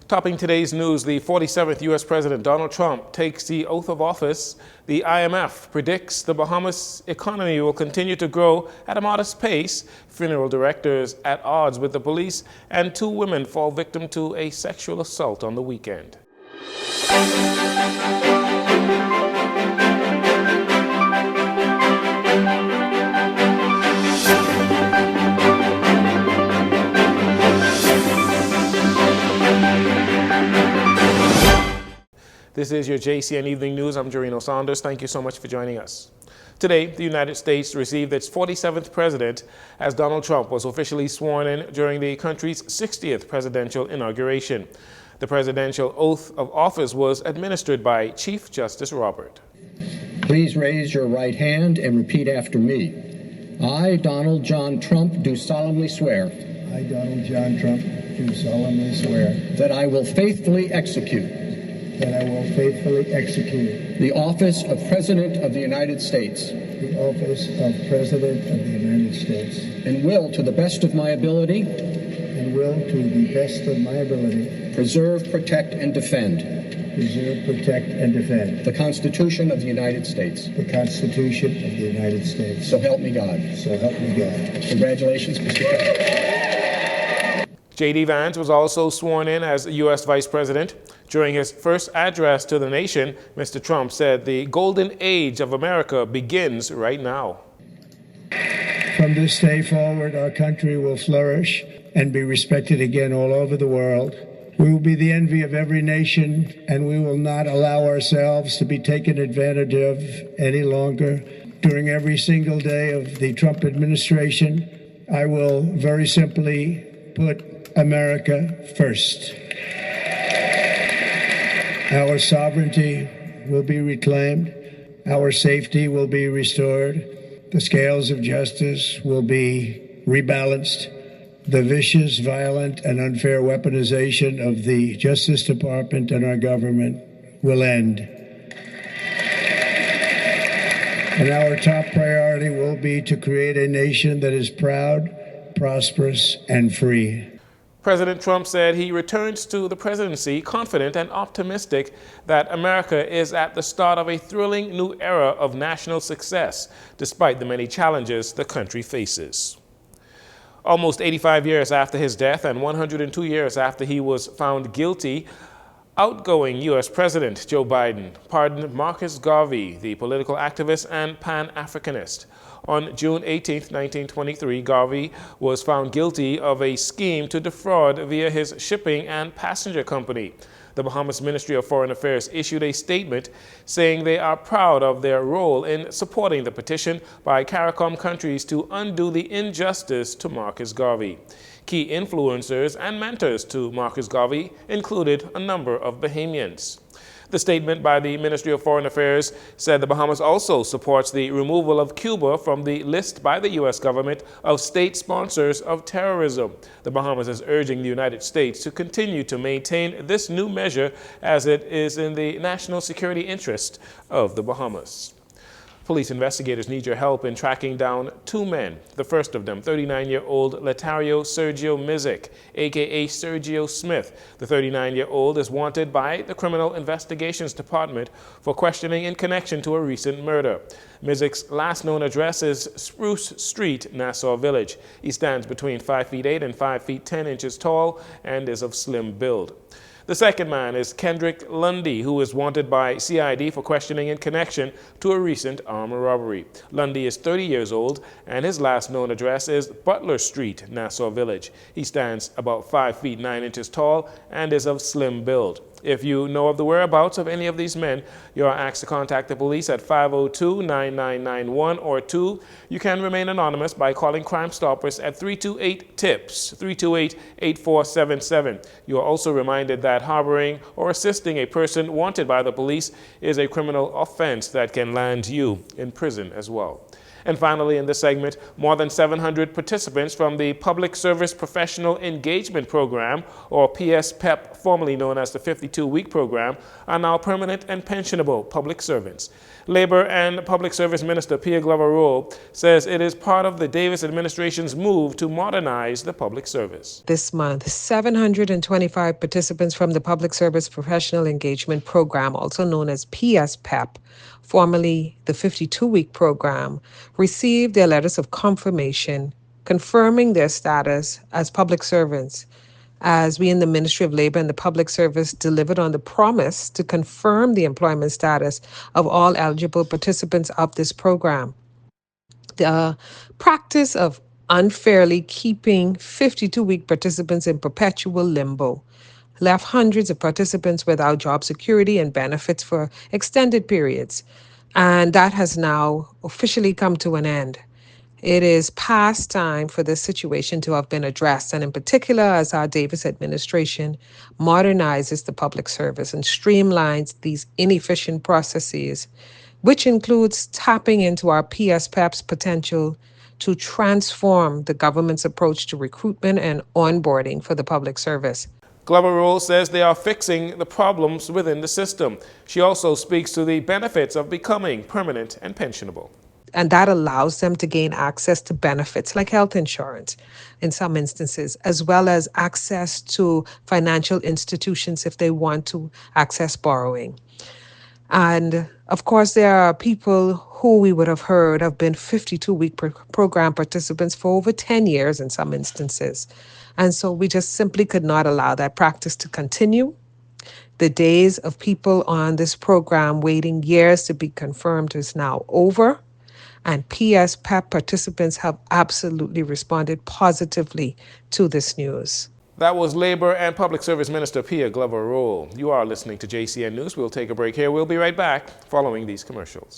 Topping today's news, the 47th U.S. President Donald Trump takes the oath of office. The IMF predicts the Bahamas economy will continue to grow at a modest pace. Funeral directors at odds with the police, and 2 women fall victim to a sexual assault on the weekend. This is your JCN Evening News. I'm Jarino Saunders. Thank you so much for joining us. Today, the United States received its 47th president as Donald Trump was officially sworn in during the country's 60th presidential inauguration. The presidential oath of office was administered by Chief Justice Robert. Please raise your right hand and repeat after me. I, Donald John Trump, do solemnly swear. I, Donald John Trump, do solemnly swear. That I will faithfully execute. That I will faithfully execute. The office of President of the United States. The office of President of the United States. And will, to the best of my ability. And will, to the best of my ability. Preserve, protect, and defend. Preserve, protect, and defend. The Constitution of the United States. The Constitution of the United States. So help me God. So help me God. Congratulations, Mr. President. J.D. Vance was also sworn in as U.S. Vice President. During his first address to the nation, Mr. Trump said the golden age of America begins right now. From this day forward, our country will flourish and be respected again all over the world. We will be the envy of every nation, and we will not allow ourselves to be taken advantage of any longer. During every single day of the Trump administration, I will very simply put America first. Our sovereignty will be reclaimed. Our safety will be restored. The scales of justice will be rebalanced. The vicious, violent, and unfair weaponization of the Justice Department and our government will end. And our top priority will be to create a nation that is proud, prosperous, and free. President Trump said he returns to the presidency confident and optimistic that America is at the start of a thrilling new era of national success, despite the many challenges the country faces. Almost 85 years after his death and 102 years after he was found guilty, outgoing U.S. President Joe Biden pardoned Marcus Garvey, the political activist and Pan-Africanist. On June 18, 1923, Garvey was found guilty of a scheme to defraud via his shipping and passenger company. The Bahamas Ministry of Foreign Affairs issued a statement saying they are proud of their role in supporting the petition by CARICOM countries to undo the injustice to Marcus Garvey. Key influencers and mentors to Marcus Garvey included a number of Bahamians. The statement by the Ministry of Foreign Affairs said the Bahamas also supports the removal of Cuba from the list by the U.S. government of state sponsors of terrorism. The Bahamas is urging the United States to continue to maintain this new measure as it is in the national security interest of the Bahamas. Police investigators need your help in tracking down 2 men. The first of them, 39-year-old Letario Sergio Mizik, a.k.a. Sergio Smith. The 39-year-old is wanted by the Criminal Investigations Department for questioning in connection to a recent murder. Mizik's last known address is Spruce Street, Nassau Village. He stands between 5 feet 8 and 5 feet 10 inches tall and is of slim build. The second man is Kendrick Lundy, who is wanted by CID for questioning in connection to a recent armed robbery. Lundy is 30 years old, and his last known address is Butler Street, Nassau Village. He stands about 5 feet 9 inches tall and is of slim build. If you know of the whereabouts of any of these men, you are asked to contact the police at 502-9991 or 2. You can remain anonymous by calling Crime Stoppers at 328-TIPS, 328-8477. You are also reminded that harboring or assisting a person wanted by the police is a criminal offense that can land you in prison as well. And finally, in this segment, more than 700 participants from the Public Service Professional Engagement Program, or PSPEP formerly known as the 52-week program, are now permanent and pensionable public servants. Labor and Public Service Minister Pierre Glover says it is part of the Davis administration's move to modernize the public service. This month, 725 participants from the Public Service Professional Engagement Program, also known as PSPEP, formerly the 52-week program, received their letters of confirmation confirming their status as public servants, as we in the Ministry of Labor and the Public Service delivered on the promise to confirm the employment status of all eligible participants of this program. The practice of unfairly keeping 52-week participants in perpetual limbo left hundreds of participants without job security and benefits for extended periods, and that has now officially come to an end. It is past time for this situation to have been addressed, and in particular, as our Davis administration modernizes the public service and streamlines these inefficient processes, which includes tapping into our PSPEP's potential to transform the government's approach to recruitment and onboarding for the public service. Glover says they are fixing the problems within the system. She also speaks to the benefits of becoming permanent and pensionable. And that allows them to gain access to benefits like health insurance in some instances, as well as access to financial institutions if they want to access borrowing. And of course, there are people who we would have heard have been 52-week program participants for over 10 years in some instances. And so we just simply could not allow that practice to continue. The days of people on this program waiting years to be confirmed is now over. And PSPEP participants have absolutely responded positively to this news. That was Labor and Public Service Minister Pierre Glover. You are listening to JCN News. We'll take a break here. We'll be right back following these commercials.